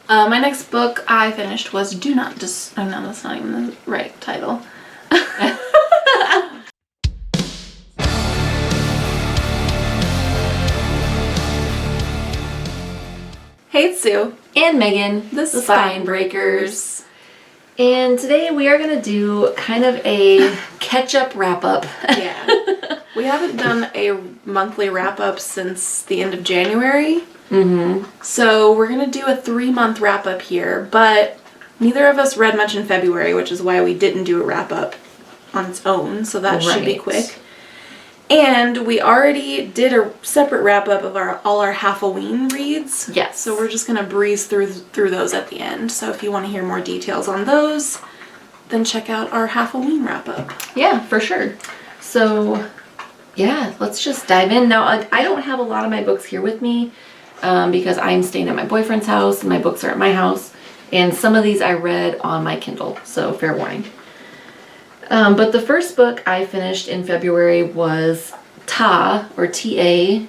My next book I finished was Do Not Oh no, that's not even the right title. Hey, it's Sue. And Megan. The Spine Breakers. And today we are going to do kind of a catch-up wrap-up. Yeah. We haven't done a monthly wrap-up since the end of January. So we're going to do a 3-month wrap-up here, but neither of us read much in February, which is why we didn't do a wrap-up on its own, so that should be quick. And we already did a separate wrap-up of all our Halloween reads. Yes. So we're just going to breeze through those at the end. So if you want to hear more details on those, then check out our Halloween wrap-up. Yeah, for sure. So, yeah, let's just dive in. Now, I don't have a lot of my books here with me because I'm staying at my boyfriend's house and my books are at my house. And some of these I read on my Kindle, so fair warning. But the first book I finished in February was TaTa, or T-A,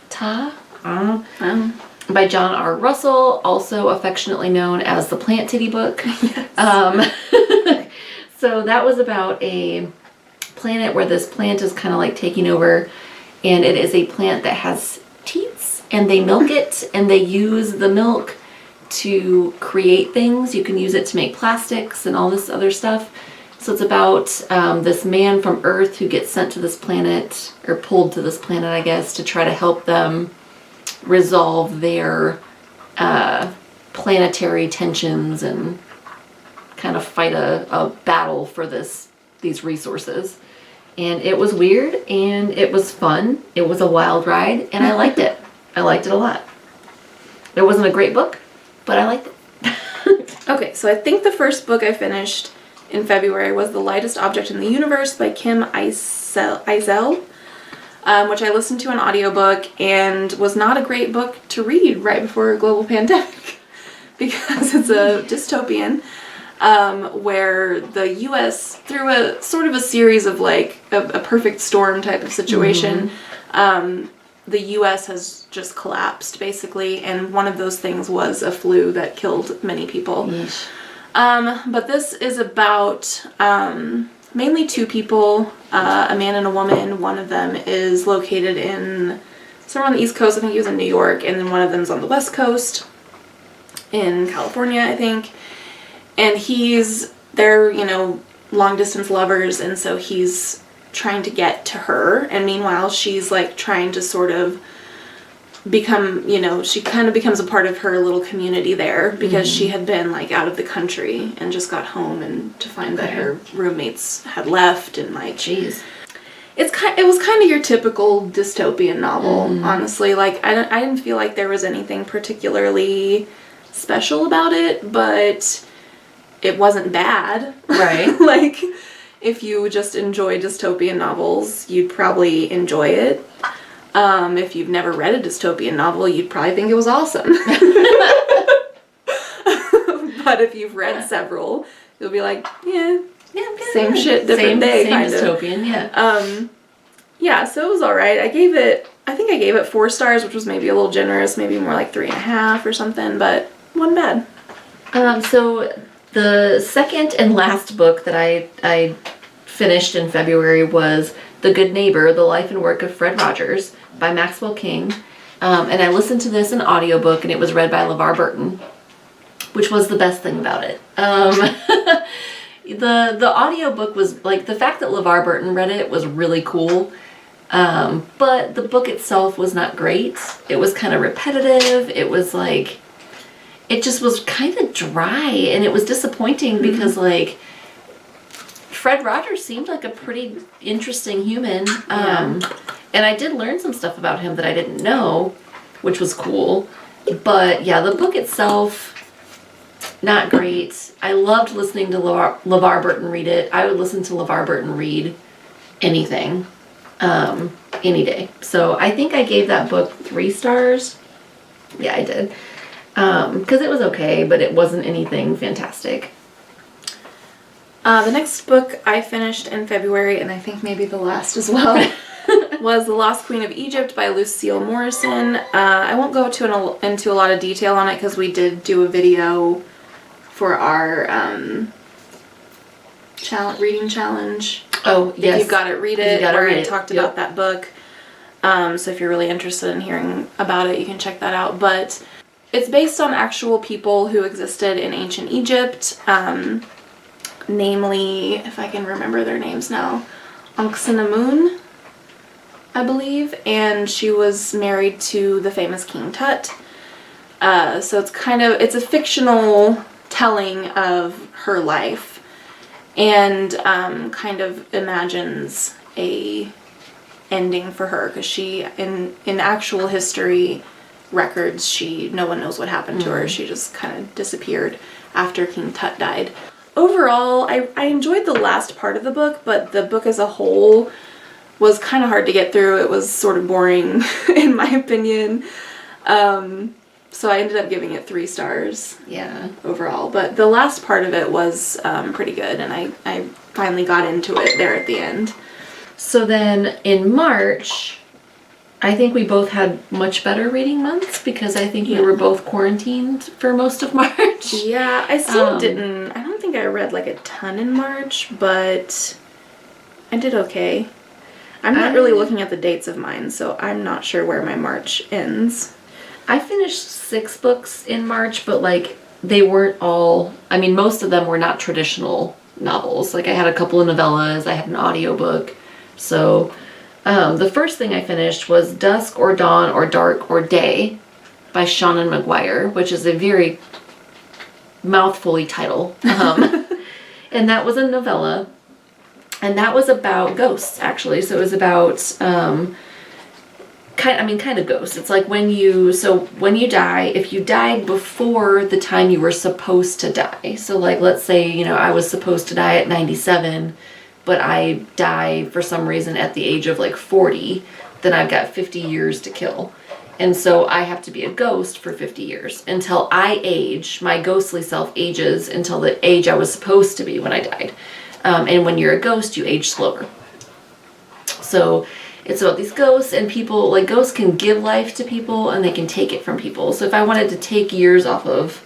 TaTa? I don't know. By John R. Russell, also affectionately known as the Plant Titty book. Yes. So that was about a planet where this plant is kind of like taking over, and it is a plant that has teats, and they milk it, and they use the milk to create things. You can use it to make plastics and all this other stuff. So it's about this man from Earth who gets sent to this planet, or pulled to this planet, I guess, to try to help them resolve their planetary tensions and kind of fight a battle for these resources. And it was weird, and it was fun. It was a wild ride, and I liked it. I liked it a lot. It wasn't a great book, but I liked it. Okay, so I think the first book I finished in February was The Lightest Object in the Universe by Eisele, which I listened to an audiobook and was not a great book to read right before a global pandemic because it's a dystopian where the U.S., through a sort of a series of like a perfect storm type of situation, the U.S. has just collapsed basically, and one of those things was a flu that killed many people. Yeesh. But this is about mainly two people, a man and a woman. One of them is located somewhere on the East Coast. I think he was in New York, and then one of them's on the West Coast in California, I think. And they're, long distance lovers, and so he's trying to get to her, and meanwhile she's like trying to sort of become, she kind of becomes a part of her little community there because she had been like out of the country and just got home, and to find that her roommates had left, and like, jeez. It was kind of your typical dystopian novel, honestly. Like I didn't feel like there was anything particularly special about it, but it wasn't bad. Right. Like if you just enjoy dystopian novels, you'd probably enjoy it. If you've never read a dystopian novel, you'd probably think it was awesome. But if you've read several, you'll be like, yeah, same shit, different day, kind of. Dystopian, yeah. Yeah, so it was alright. I think I gave it 4 stars, which was maybe a little generous, maybe more like 3.5 or something, but wasn't bad. So the second and last book that I finished in February was The Good Neighbor, The Life and Work of Fred Rogers by Maxwell King. And I listened to this in audiobook, and it was read by LeVar Burton, which was the best thing about it. The audiobook was, like, the fact that LeVar Burton read it was really cool. But the book itself was not great. It was kind of repetitive. It was like, it just was kind of dry, and it was disappointing because, like, Fred Rogers seemed like a pretty interesting human. And I did learn some stuff about him that I didn't know, which was cool. But yeah, the book itself, not great. I loved listening to LeVar Burton read it. I would listen to LeVar Burton read anything, any day. So I think I gave that book 3 stars. Yeah, I did. Because it was okay, but it wasn't anything fantastic. The next book I finished in February, and I think maybe the last as well, was The Lost Queen of Egypt by Lucile Morrison. I won't go into a lot of detail on it because we did do a video for our reading challenge. Oh, yes. If you've got it, read it. Where I talked about that book. So if you're really interested in hearing about it, you can check that out. But it's based on actual people who existed in ancient Egypt. Namely, if I can remember their names now, Ankhsenamun, I believe, and she was married to the famous King Tut. So it's a fictional telling of her life, and kind of imagines a ending for her, because she, in actual history records, no one knows what happened to her. She just kind of disappeared after King Tut died. Overall, I enjoyed the last part of the book, but the book as a whole was kind of hard to get through. It was sort of boring, in my opinion. So I ended up giving it 3 stars. Yeah. Overall. But the last part of it was pretty good, and I finally got into it there at the end. So then in March, I think we both had much better reading months because I think we were both quarantined for most of March. Yeah, I still didn't. I don't think I read like a ton in March, but I did okay. I'm not really looking at the dates of mine, so I'm not sure where my March ends. I finished 6 books in March, but like they weren't all, I mean, most of them were not traditional novels. Like I had a couple of novellas, I had an audiobook. So the first thing I finished was Dusk or Dawn or Dark or Day by Seanan McGuire, which is a very mouthfully title. And that was a novella. And that was about ghosts, actually. So it was about, kind of ghosts. It's like when you die, if you died before the time you were supposed to die. So like, let's say, I was supposed to die at 97, but I die for some reason at the age of like 40, then I've got 50 years to kill. And so I have to be a ghost for 50 years until I age, my ghostly self ages until the age I was supposed to be when I died. And when you're a ghost, you age slower. So it's about these ghosts, and people, like ghosts can give life to people and they can take it from people. So if I wanted to take years off of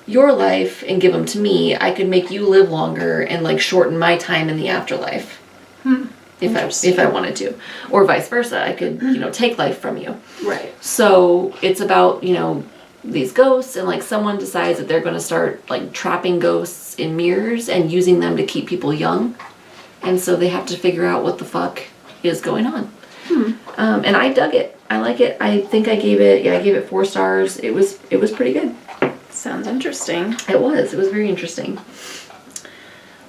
your life and give them to me, I could make you live longer and like shorten my time in the afterlife. If I wanted to. Or vice versa. I could, take life from you. Right. So it's about, these ghosts, and like someone decides that they're going to start like trapping ghosts in mirrors and using them to keep people young. And so they have to figure out what the fuck is going on. And I dug it. I like it. I think I gave it 4 stars. It was pretty good. Sounds interesting. It was very interesting.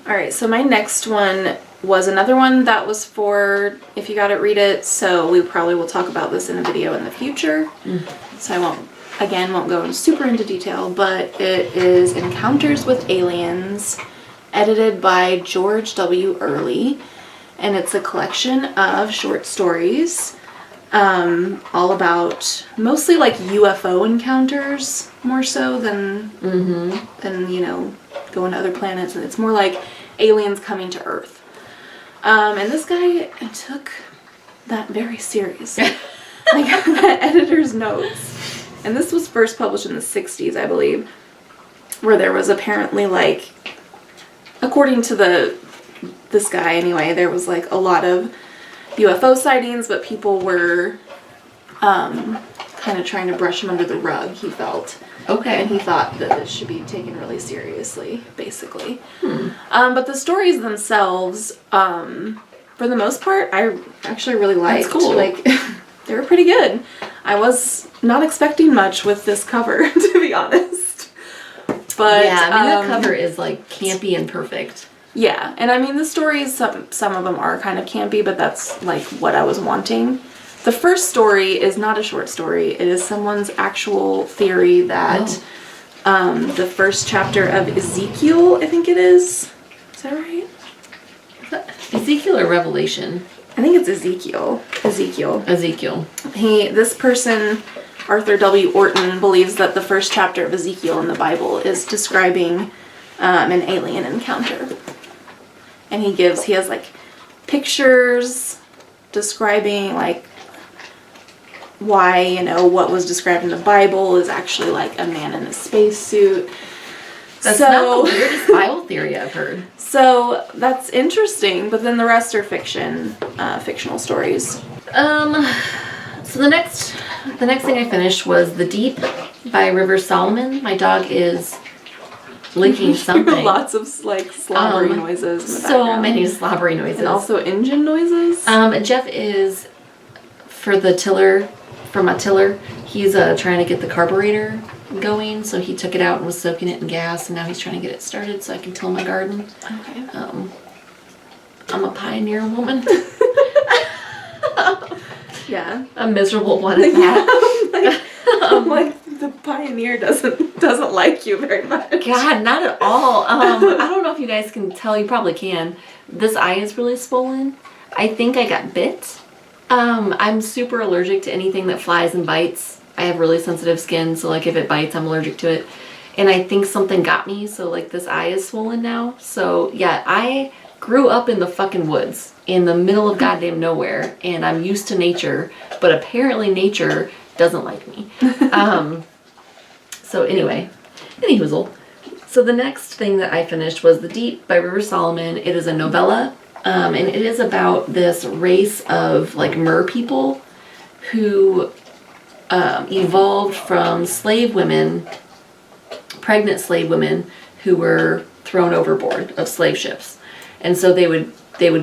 All right, so my next one was another one that was for If You Got It, Read It. So we probably will talk about this in a video in the future. So I won't go super into detail, but it is Encounters with Aliens, edited by George W. Earley, and it's a collection of short stories, all about mostly like UFO encounters, more so than going to other planets, and it's more like aliens coming to Earth. And this guy took that very seriously. Like the editor's notes. And this was first published in the 60s, I believe, where there was apparently like, according to this guy anyway, there was like a lot of UFO sightings, but people were kind of trying to brush him under the rug, he felt. Okay. And he thought that this should be taken really seriously, basically. But the stories themselves, for the most part, I actually really liked. That's cool. Like, they were pretty good. I was not expecting much with this cover, to be honest. But yeah, I mean, the cover is like campy and perfect. Yeah, and I mean the stories, some of them are kind of campy, but that's like what I was wanting. The first story is not a short story. It is someone's actual theory that the first chapter of Ezekiel, I think it is. Is that right? Ezekiel or Revelation? I think it's Ezekiel. Ezekiel. This person, Arthur W. Orton, believes that the first chapter of Ezekiel in the Bible is describing an alien encounter. And he has like pictures describing like why, you know, what was described in the Bible is actually like a man in a spacesuit. That's not the weirdest Bible theory I've heard. So that's interesting, but then the rest are fictional stories. So the next thing I finished was The Deep by River Solomon. My dog is licking something. Lots of like slobbery noises in the so background. many slobbery noises. And also engine noises. Jeff is for my tiller. He's trying to get the carburetor going, so he took it out and was soaking it in gas, and now he's trying to get it started so I can till my garden. Okay. I'm a pioneer woman. Yeah. A miserable one at that. Like the pioneer doesn't like you very much. God, not at all. I don't know if you guys can tell. You probably can. This eye is really swollen. I think I got bit. I'm super allergic to anything that flies and bites. I have really sensitive skin, so like if it bites, I'm allergic to it. And I think something got me, so like this eye is swollen now. So yeah, I grew up in the fucking woods, in the middle of goddamn nowhere, and I'm used to nature, but apparently nature doesn't like me. So anyway, anyhoozle. So the next thing that I finished was The Deep by River Solomon. It is a novella, and it is about this race of like mer people who evolved from slave women, pregnant slave women who were thrown overboard of slave ships. And so they would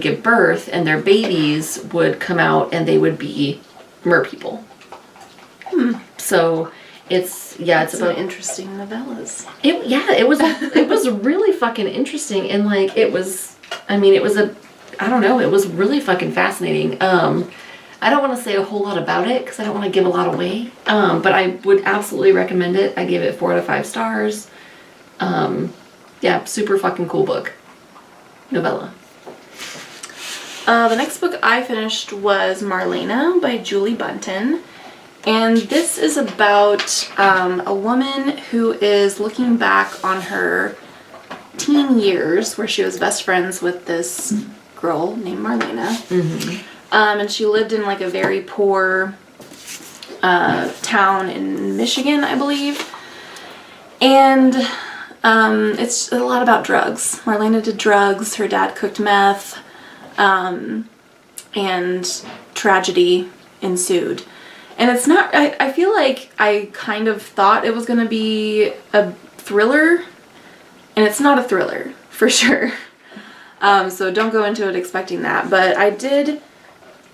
give birth, and their babies would come out and they would be mer people. So it's about some interesting novellas. It was really fucking interesting, and like it was really fucking fascinating. I don't want to say a whole lot about it because I don't want to give a lot away. But I would absolutely recommend it. I gave it 4 out of 5 stars. Super fucking cool book. Novella. The next book I finished was Marlena by Julie Buntin. And this is about a woman who is looking back on her teen years where she was best friends with this girl named Marlena. Mm-hmm. And she lived in like a very poor town in Michigan, I believe. And it's a lot about drugs. Marlena did drugs. Her dad cooked meth. And tragedy ensued. And it's not, I feel like I kind of thought it was going to be a thriller. And it's not a thriller, for sure. So don't go into it expecting that. But I did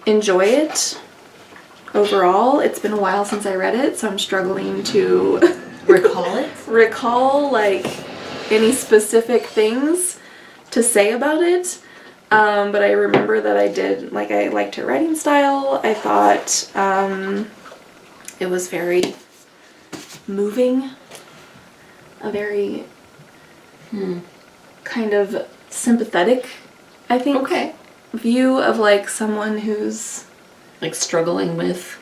enjoy it overall. It's been a while since I read it, so I'm struggling to recall like any specific things to say about it. But I remember that I liked her writing style. I thought it was very moving, a very kind of sympathetic, I think, view of like someone who's like struggling with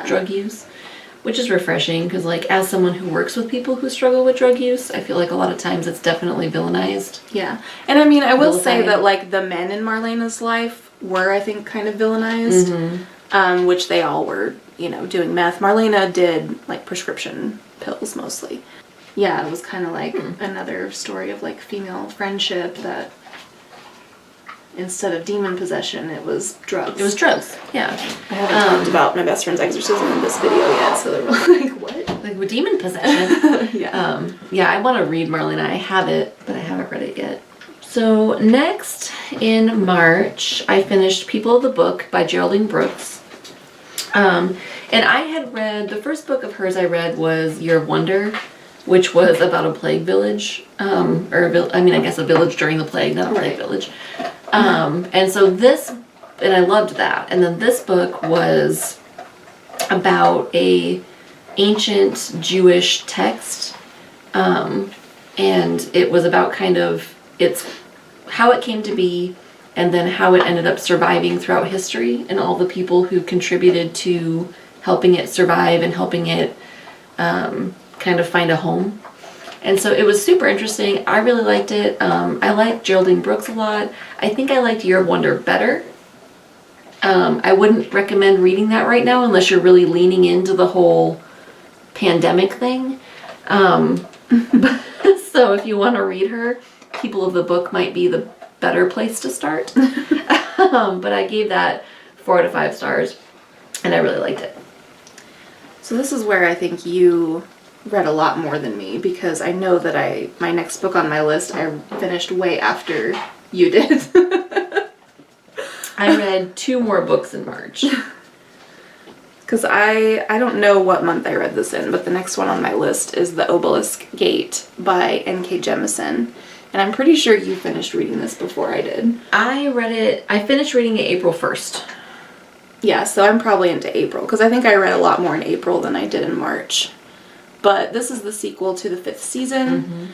drug use, which is refreshing because like as someone who works with people who struggle with drug use, I feel like a lot of times it's definitely villainized. Yeah. And I mean, I will say that like the men in Marlena's life were, I think, kind of villainized, which they all were, you know, doing meth. Marlena did like prescription pills mostly. Yeah, it was kind of like another story of like female friendship that instead of demon possession, it was drugs. It was drugs, yeah. I haven't talked about my best friend's exorcism in this video yet, so they're like, what? Like with demon possession. Yeah. I want to read Marlena. I have it, but I haven't read it yet. So next in March, I finished People of the Book by Geraldine Brooks. And I had read, the first book of hers I read was Year of Wonder, which was about a plague village, I guess a village during the plague, not a plague village. And so and I loved that. And then this book was about a ancient Jewish text, and it was about kind of how it came to be, and then how it ended up surviving throughout history, and all the people who contributed to helping it survive and helping it kind of find a home. And so it was super interesting. I really liked it. I liked Geraldine Brooks a lot. I think I liked Year of Wonder better. I wouldn't recommend reading that right now unless you're really leaning into the whole pandemic thing. So if you want to read her, People of the Book might be the better place to start. But I gave that 4 out of 5 stars, and I really liked it. So this is where I think you read a lot more than me, because I know that my next book on my list I finished way after you did. I read 2 more books in March. Because I don't know what month I read this in, but the next one on my list is The Obelisk Gate by N.K. Jemisin. And I'm pretty sure you finished reading this before I did. I finished reading it April 1st. Yeah, so I'm probably into April, because I think I read a lot more in April than I did in March. But this is the sequel to the 5th season,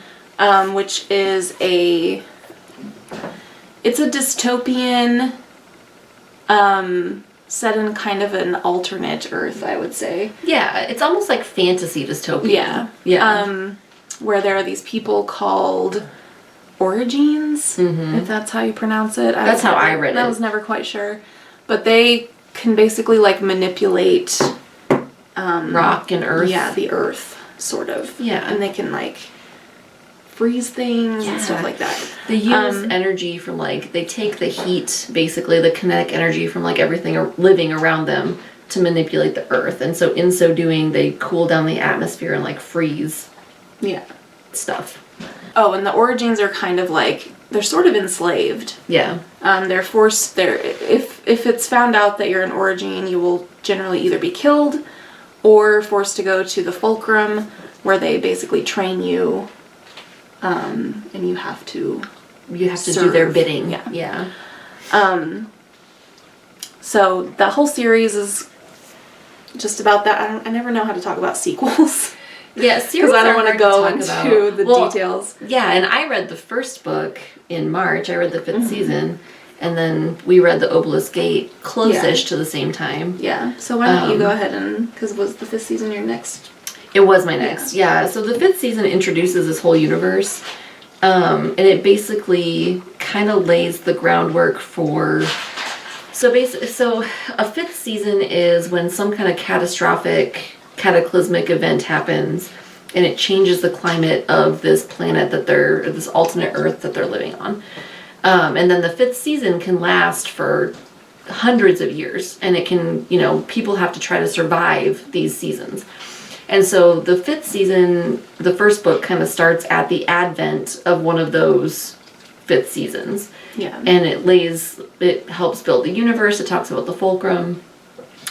which is it's a dystopian, set in kind of an alternate Earth, I would say. Yeah, it's almost like fantasy dystopia. Yeah. Where there are these people called Origines, if that's how you pronounce it. That's how I read it. I was never quite sure. But they can basically like manipulate rock and earth. Yeah, the earth, sort of. Yeah. And they can like freeze things and stuff like that. They use energy from like, they take the heat, basically the kinetic energy from like everything living around them to manipulate the earth. And so in so doing, they cool down the atmosphere and like freeze stuff. Oh, and the Origins are kind of like, they're sort of enslaved. Yeah. They're forced, if it's found out that you're an Origin, you will generally either be killed or forced to go to the Fulcrum, where they basically train you, and you have to do their bidding. Yeah. So the whole series is just about that. I never know how to talk about sequels. Yeah, because I don't want to go into the details. Yeah, and I read the first book in March. I read the 5th season, and then we read The Obelisk Gate close-ish to the same time. Yeah, so why don't you go ahead and, because was the 5th season your next? It was my next, yeah. So the 5th season introduces this whole universe, and it basically kind of lays the groundwork for... So a 5th season is when some kind of cataclysmic event happens, and it changes the climate of this planet this alternate Earth that they're living on. And then the 5th season can last for hundreds of years, and it can, people have to try to survive these seasons. And so the 5th season, the first book kind of starts at the advent of one of those 5th seasons. Yeah. And it helps build the universe. It talks about the Fulcrum.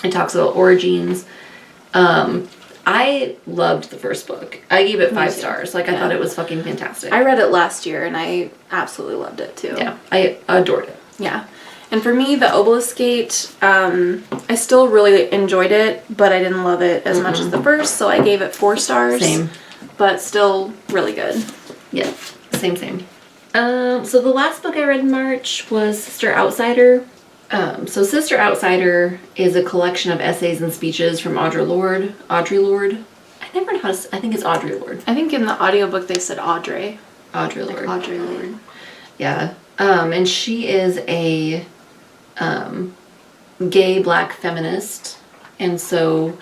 It talks about Origins. I loved the first book. I gave it 5 stars. I thought it was fucking fantastic. I read it last year and I absolutely loved it too. Yeah, I adored it. Yeah. And for me, The Obelisk Gate, I still really enjoyed it, but I didn't love it as much as the first, so I gave it 4 stars. Same. But still really good. Yeah, same. So the last book I read in March was Sister Outsider. So Sister Outsider is a collection of essays and speeches from Audre Lorde. I never know how to say, I think it's Audre Lorde. I think in the audiobook they said Audre. Audre Lorde. Like Audre Lorde. Yeah. And she is a gay black feminist. And so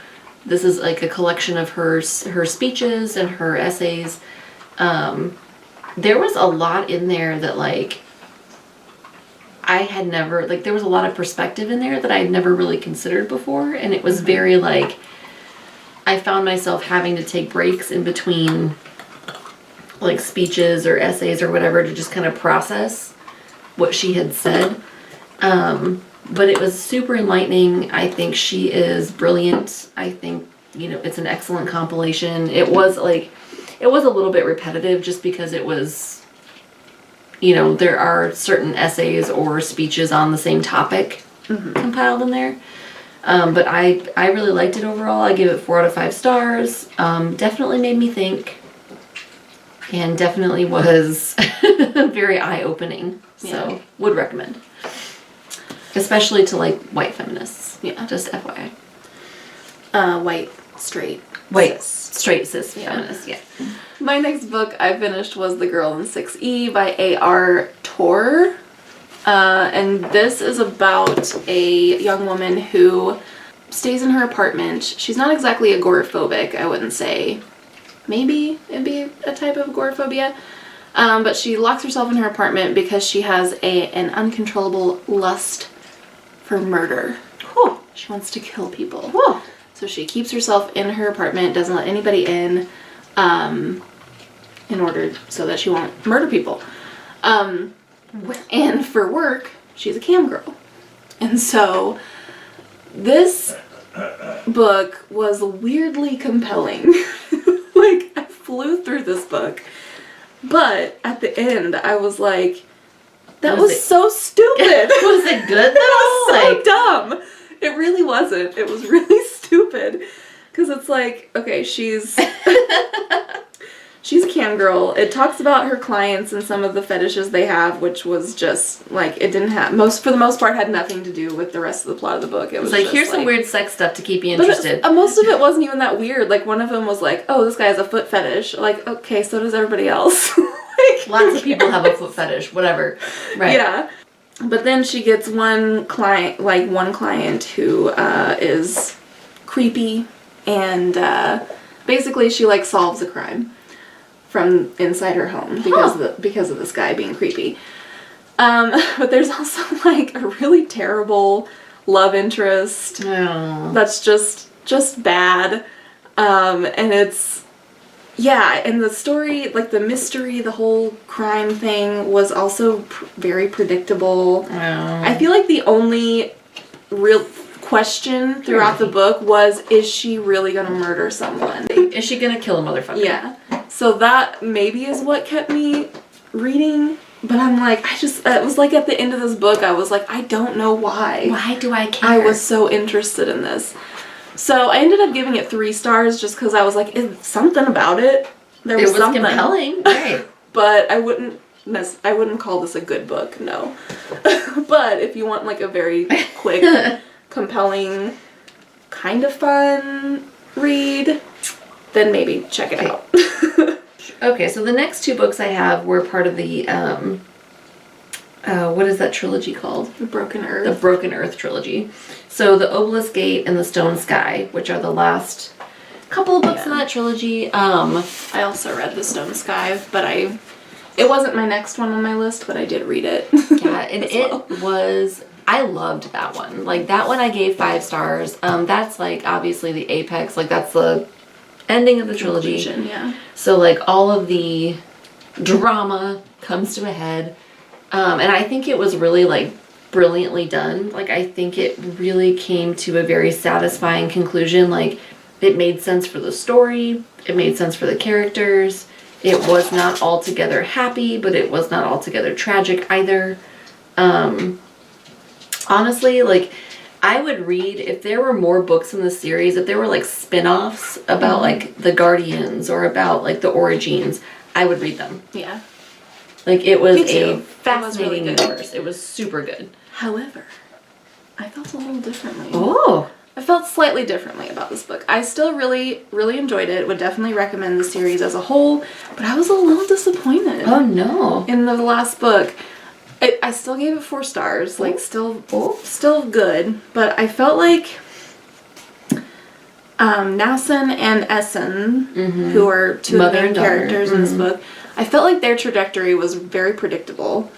this is like a collection of her speeches and her essays. There was a lot in there that I had never, there was a lot of perspective in there that I had never really considered before, and it was very, I found myself having to take breaks in between, speeches or essays or whatever to just kind of process what she had said. But it was super enlightening. I think she is brilliant. I think, it's an excellent compilation. It was, it was a little bit repetitive just because it was... there are certain essays or speeches on the same topic compiled in there. But I really liked it overall. I gave it 4 out of 5 stars. Definitely made me think. And definitely was very eye-opening. So, would recommend. Especially to, white feminists. Yeah. Just FYI. White, straight. Straight cis feminists, yeah. My next book I finished was The Girl in 6E by A.R. Torre. And this is about a young woman who stays in her apartment. She's not exactly agoraphobic, I wouldn't say. Maybe it'd be a type of agoraphobia. But she locks herself in her apartment because she has an uncontrollable lust for murder. Whew. She wants to kill people. Whew. So she keeps herself in her apartment, doesn't let anybody in order so that she won't murder people. And for work, she's a cam girl. And so this book was weirdly compelling. Like, I flew through this book. But at the end, I was like, that was so stupid. Was it good though? It was so dumb. It really wasn't. It was really stupid. Because it's like, okay, she's a cam girl. It talks about her clients and some of the fetishes they have, which was just, like, it didn't have, for the most part, had nothing to do with the rest of the plot of the book. It was like, just here's some weird sex stuff to keep you interested. But most of it wasn't even that weird. Like, one of them was like, oh, this guy has a foot fetish. Like, okay, so does everybody else. Like, lots of people have a foot fetish, whatever. Right. Yeah. But then she gets one client who is creepy, and basically she, like, solves a crime from inside her home because of this guy being creepy. But there's also, like, a really terrible love interest that's just bad. And it's, yeah, and the story, like, the mystery, the whole crime thing was also very predictable. I feel like the only real question throughout the book was, is she really gonna murder someone? Is she gonna kill a motherfucker? Yeah. So that maybe is what kept me reading, but I'm like, it was like at the end of this book, I was like, I don't know why. Why do I care? I was so interested in this. So I ended up giving it 3 stars just because I was like, it's something about it. There was something compelling, right? But I wouldn't call this a good book, no. But if you want, like, a very quick, compelling, kind of fun read, then maybe check it out. Okay, so the next 2 books I have were part of the, what is that trilogy called? The Broken Earth. The Broken Earth trilogy. So the Obelisk Gate and the Stone Sky, which are the last couple of books in that trilogy. I also read The Stone Sky, but it wasn't my next one on my list, but I did read it. Yeah, and I loved that one. Like, that one I gave 5 stars. That's, like, obviously the apex. Like, that's the ending of the trilogy. Conclusion, yeah. So, like, all of the drama comes to a head. And I think it was really, like, brilliantly done. Like, I think it really came to a very satisfying conclusion. Like, it made sense for the story. It made sense for the characters. It was not altogether happy, but it was not altogether tragic either. Honestly, like, I would read, if there were more books in the series, if there were, like, spin-offs about, like, the Guardians or about, like, the Origins, I would read them. Yeah. Like, it was a fascinating universe. It was super good. However, I felt a little differently. Oh! I felt slightly differently about this book. I still really, really enjoyed it. Would definitely recommend the series as a whole, but I was a little disappointed. Oh, no. In the last book. I still gave it 4 stars. Like, still good, but I felt like Nassen and Essen, who are 2 of the main characters in this book, I felt like their trajectory was very predictable.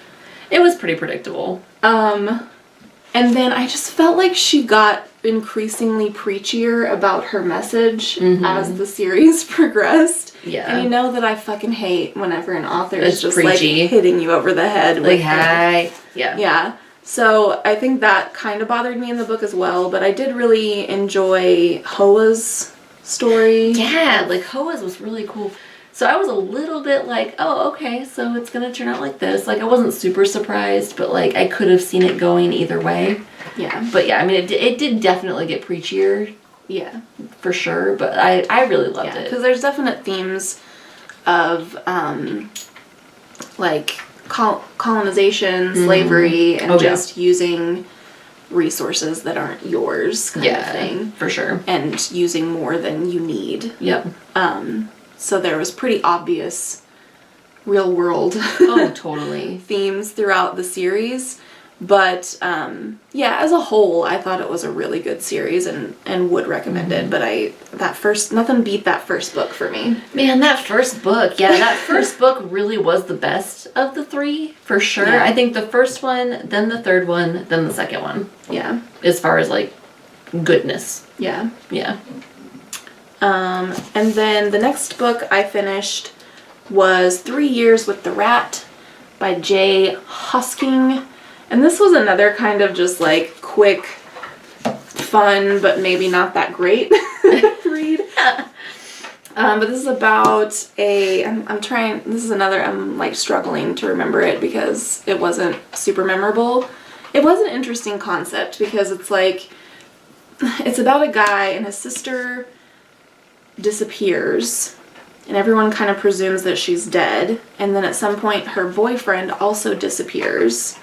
It was pretty predictable. And then I just felt like she got increasingly preachier about her message as the series progressed. Yeah. And you know that I fucking hate whenever an author is just preachy. like hitting you over the head with hi. Yeah. Yeah. So I think that kind of bothered me in the book as well, but I did really enjoy Hoa's story. Yeah, like Hoa's was really cool. So I was a little bit like, oh, okay, so it's going to turn out like this. Like, I wasn't super surprised, but, like, I could have seen it going either way. Yeah. But, yeah, I mean, it did definitely get preachier. Yeah. For sure, but I really loved it. Because there's definite themes of, like, colonization, slavery, and just using resources that aren't yours kind of thing. For sure. And using more than you need. Yep. So there was pretty obvious real world Oh, totally. themes throughout the series. But yeah, as a whole, I thought it was a really good series and would recommend it. But nothing beat that first book for me. Man, that first book, that first book really was the best of the three, for sure. Yeah. I think the first one, then the third one, then the second one. Yeah. As far as, like, goodness. Yeah. Yeah. And then the next book I finished was 3 Years with the Rat by J. Hosking. And this was another kind of just like quick, fun, but maybe not that great read. But this is about I'm like struggling to remember it because it wasn't super memorable. It was an interesting concept because it's like, it's about a guy and his sister disappears and everyone kind of presumes that she's dead. And then at some point her boyfriend also disappears.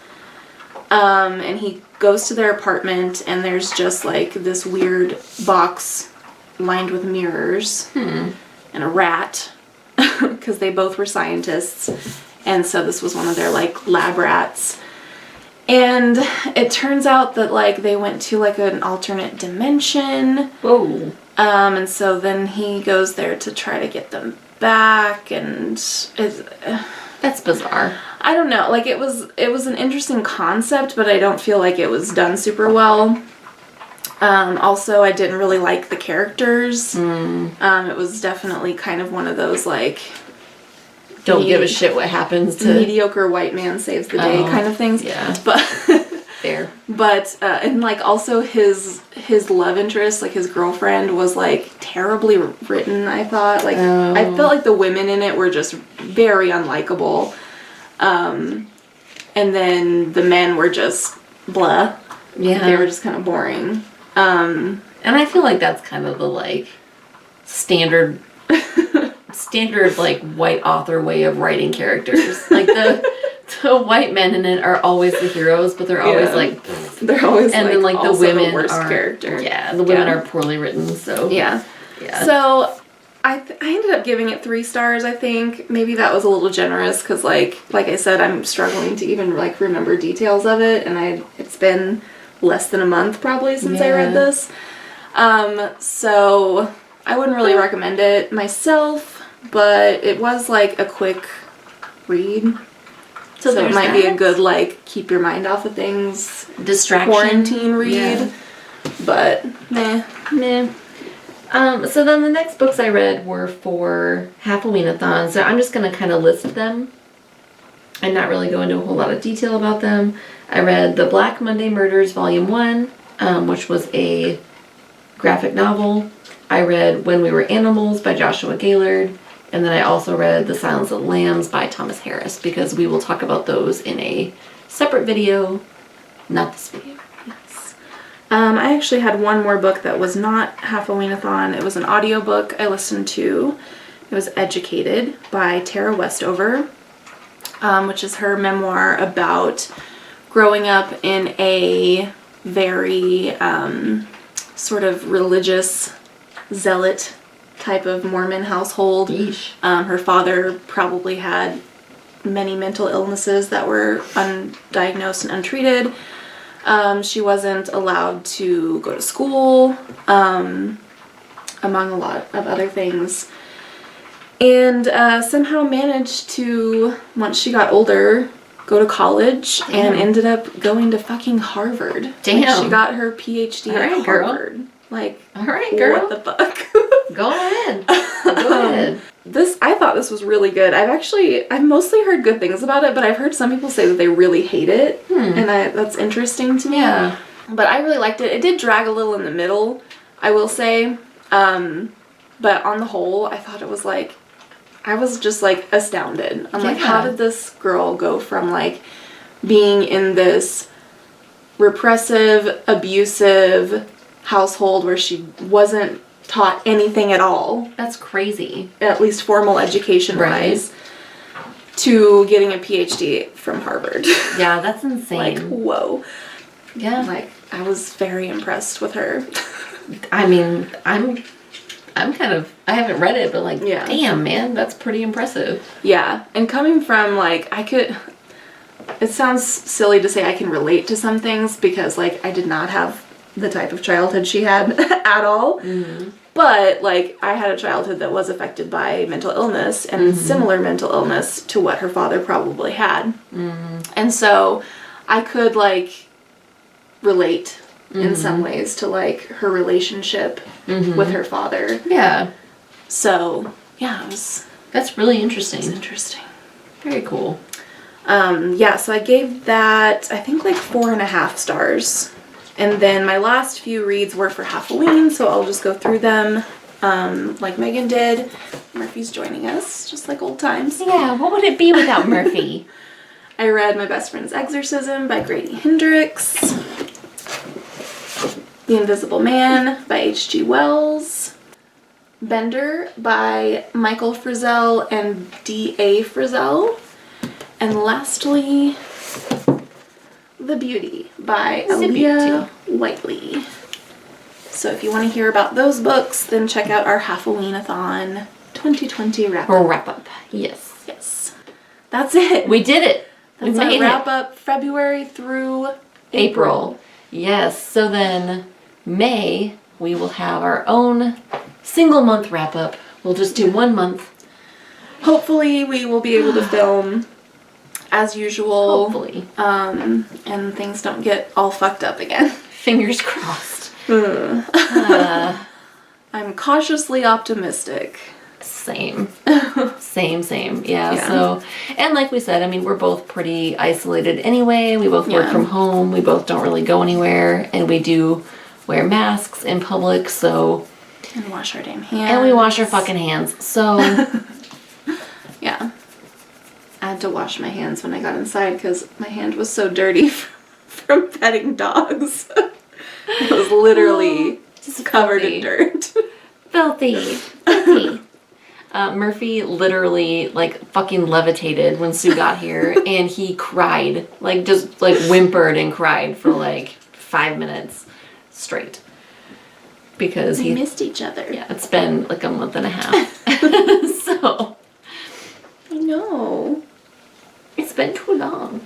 And he goes to their apartment and there's just like this weird box lined with mirrors and a rat because they both were scientists. And so this was one of their like lab rats. And it turns out that like they went to like an alternate dimension. Whoa. And so then he goes there to try to get them back and That's bizarre. I don't know, like it was an interesting concept, but I don't feel like it was done super well. Also, I didn't really like the characters. It was definitely kind of one of those like Don't give a shit what happens to mediocre white man saves the day kind of things. Yeah. But fair. But and like also his love interest, like his girlfriend, was like terribly written. I thought like I felt like the women in it were just very unlikable, and then the men were just blah. Yeah. They were just kind of boring. And I feel like that's kind of the like standard like white author way of writing characters. Like the white men in it are always the heroes, but they're always like they're always and like, then like the women the worst are character. Yeah, the women are poorly written. So yeah. So I ended up giving it 3 stars. I think maybe that was a little generous because like I said, I'm struggling to even like remember details of it, and it's been less than a month probably since I read this. So I wouldn't really recommend it myself, but it was like a quick read. So it might be a good like keep your mind off of things distraction quarantine read. Yeah. But meh. So then the next books I read were for Halloween-a-thon, so I'm just going to kind of list them and not really go into a whole lot of detail about them. I read The Black Monday Murders Volume 1, which was a graphic novel. I read When We Were Animals by Joshua Gaylord, and then I also read The Silence of the Lambs by Thomas Harris, because we will talk about those in a separate video, not this video. I actually had one more book that was not Halloween-a-thon. It was an audiobook I listened to. It was Educated by TaTa Westover, which is her memoir about growing up in a very sort of religious zealot type of Mormon household. Her father probably had many mental illnesses that were undiagnosed and untreated. She wasn't allowed to go to school, among a lot of other things. And somehow managed to, once she got older, go to college and ended up going to fucking Harvard. Damn. Like, she got her PhD at Harvard. Girl. Like, all right, girl. What the fuck? Go ahead. Go ahead. I thought this was really good. I've mostly heard good things about it, but I've heard some people say that they really hate it, and that's interesting to me. Yeah. But I really liked it. It did drag a little in the middle, I will say, but on the whole, I thought it was like, I was just like astounded. I'm like, how did this girl go from like being in this repressive, abusive household where she wasn't taught anything at all. That's crazy. At least formal education-wise. Right. To getting a PhD from Harvard. Yeah, that's insane. Like, whoa. Yeah. Like, I was very impressed with her. I mean, I'm I haven't read it, but like, Yeah. damn, man, that's pretty impressive. Yeah, and coming from, like, it sounds silly to say I can relate to some things because, like, I did not have the type of childhood she had at all. Mm-hmm. But, like, I had a childhood that was affected by mental illness and similar mental illness to what her father probably had. And so I could, like, relate in some ways to, like, her relationship with her father. Yeah. So, yeah, That's really interesting. it's interesting. Very cool. Yeah, so I gave that, I think, like 4.5 stars. And then my last few reads were for Halloween, so I'll just go through them like Megan did. Murphy's joining us, just like old times. Yeah, what would it be without Murphy? I read My Best Friend's Exorcism by Grady Hendrix. The Invisible Man by H.G. Wells. Bender by Michael Frizzell and D.A. Frizzell. And lastly, The Beauty by Aaliyah Whiteley. So if you want to hear about those books, then check out our Halloween-a-thon 2020 wrap-up. Or wrap up. Yes. Yes. That's it. We did it. That's we our made wrap-up February through April. Yes. So then May, we will have our own single month wrap-up. We'll just do 1 month. Hopefully we will be able to film as usual. Hopefully. And things don't get all fucked up again. Fingers crossed. I'm cautiously optimistic. Same. Same. Yeah, Yeah. so, and like we said, I mean, we're both pretty isolated anyway. We both work Yeah. from home. We both don't really go anywhere. And we do wear masks in public, so. And wash our damn hands. And we wash our fucking hands, so. Yeah. I had to wash my hands when I got inside because my hand was so dirty from petting dogs. It was literally Just covered filthy. in dirt. Filthy. Murphy literally, like, fucking levitated when Sue got here, and he cried. Like, just, like, whimpered and cried for, like, 5 minutes straight. Because We he missed each other. Yeah, it's been, like, a month and a half. So, I know. it's been too long.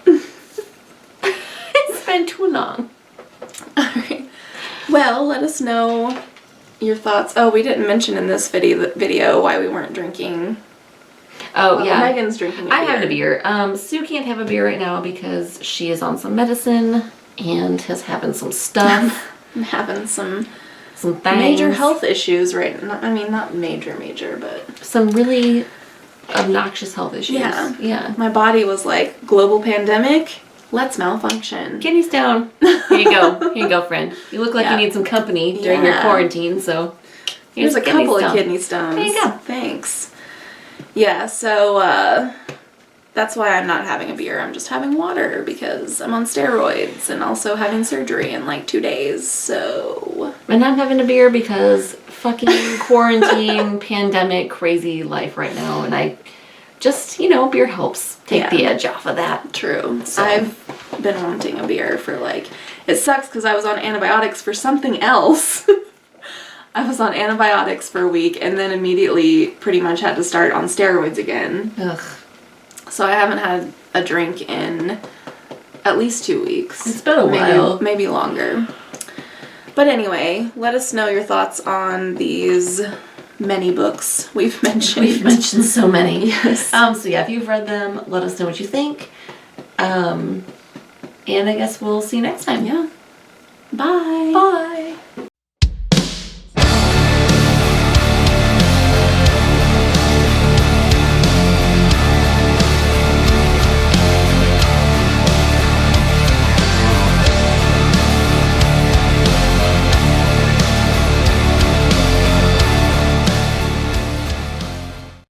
It's been too long. Alright. Well, let us know your thoughts. Oh, we didn't mention in this video why we weren't drinking. Oh, Well, yeah. Megan's drinking a beer. I have a beer. Sue can't have a beer right now because she is on some medicine and is having some stuff. I'm having some Some things. major health issues right now. I mean, not major, but... Some really obnoxious health issues. Yeah. Yeah. My body was like, global pandemic, let's malfunction. Kidneys down. Here you go. Here you go, friend. You look like Yeah. you need some company during your Yeah. quarantine, so Here's a kidney couple stone. of kidney stones. There you go. Thanks. Yeah, so that's why I'm not having a beer. I'm just having water because I'm on steroids and also having surgery in like 2 days. So And I'm having a beer because fucking quarantine, pandemic, crazy life right now, and I just, beer helps take Yeah. the edge off of that. true. So. I've been wanting a beer for like, it sucks because I was on antibiotics for something else. I was on antibiotics for a week and then immediately pretty much had to start on steroids again. Ugh. So I haven't had a drink in at least 2 weeks. It's been a while. Maybe longer. But anyway, let us know your thoughts on these many books we've mentioned. We've mentioned so many. Yes. So yeah, if you've read them, let us know what you think. And I guess we'll see you next time. Yeah. Bye. Bye.